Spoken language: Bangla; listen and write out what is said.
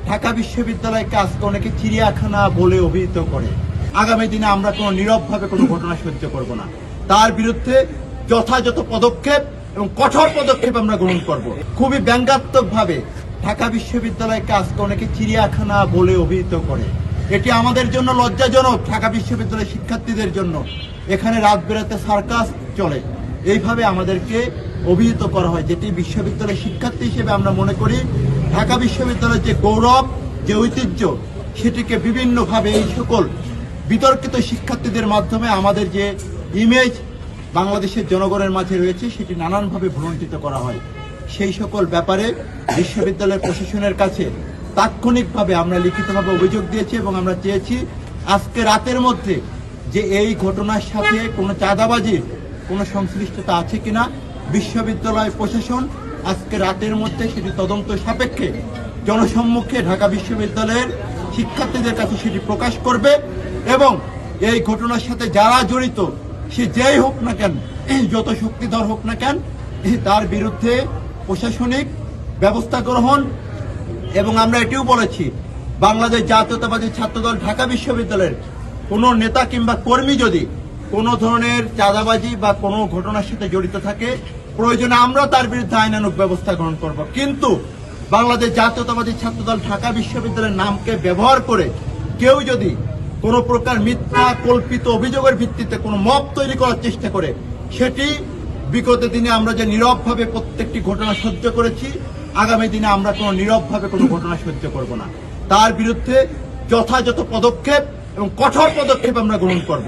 ঢাকা বিশ্ববিদ্যালয়কে আজকে অনেকে চিড়িয়াখানা বলে অভিহিত করে। আগামী দিনে আমরা কোনো নীরবভাবে কোনো ঘটনা সহ্য করব না। তার বিরুদ্ধে যথাযথ পদক্ষেপ এবং কঠোর পদক্ষেপ আমরা গ্রহণ করব। খুবই ব্যঙ্গাত্মকভাবে ঢাকা বিশ্ববিদ্যালয়কে আজকে অনেকে চিড়িয়াখানা বলে অভিহিত করে। এটি আমাদের জন্য লজ্জাজনক। ঢাকা বিশ্ববিদ্যালয়ের শিক্ষার্থীদের জন্য এখানে রাত বেরাতে সার্কাস চলে, এইভাবে আমাদেরকে অভিহিত করা হয়, যেটি বিশ্ববিদ্যালয়ের শিক্ষার্থী হিসেবে আমরা মনে করি ঢাকা বিশ্ববিদ্যালয়ের যে গৌরব, যে ঐতিহ্য, সেটিকে বিভিন্নভাবে এই সকল বিতর্কিত শিক্ষার্থীদের মাধ্যমে আমাদের যে ইমেজ বাংলাদেশের জনগণের মাঝে রয়েছে সেটি নানানভাবে ভুলুণ্ঠিত করা হয়। সেই সকল ব্যাপারে বিশ্ববিদ্যালয়ের প্রশাসনের কাছে তাৎক্ষণিকভাবে আমরা লিখিতভাবে অভিযোগ দিয়েছি এবং আমরা চেয়েছি আজকে রাতের মধ্যে যে এই ঘটনার সাথে কোনো চাঁদাবাজির কোনো সংশ্লিষ্টতা আছে কিনা বিশ্ববিদ্যালয় প্রশাসন আজকে রাতের মধ্যে সেটি তদন্ত সাপেক্ষে জনসম্মুখে ঢাকা বিশ্ববিদ্যালয়ের শিক্ষার্থীদের কাছে সেটি প্রকাশ করবে এবং এই ঘটনার সাথে যারা জড়িত সে যেই হোক না কেন, যত শক্তিধর হোক না কেন, তার বিরুদ্ধে প্রশাসনিক ব্যবস্থা গ্রহণ। এবং আমরা এটিও বলেছি বাংলাদেশ জাতীয়তাবাদী ছাত্রদল ঢাকা বিশ্ববিদ্যালয়ের কোনো নেতা কিংবা কর্মী যদি কোনো ধরনের চাঁদাবাজি বা কোনো ঘটনার সাথে জড়িত থাকে, প্রয়োজনে আমরা তার বিরুদ্ধে আইনানুগ ব্যবস্থা গ্রহণ করব। কিন্তু বাংলাদেশ জাতীয়তাবাদী ছাত্রদল ঢাকা বিশ্ববিদ্যালয়ের নামকে ব্যবহার করে কেউ যদি কোনো প্রকার মিথ্যা কল্পিত অভিযোগের ভিত্তিতে কোনো মব তৈরি করার চেষ্টা করে, সেটি বিগত দিনে আমরা যে নীরবভাবে প্রত্যেকটি ঘটনা সহ্য করেছি, আগামী দিনে আমরা কোনো নীরবভাবে কোনো ঘটনা সহ্য করব না। তার বিরুদ্ধে যথাযথ পদক্ষেপ এবং কঠোর পদক্ষেপ আমরা গ্রহণ করব।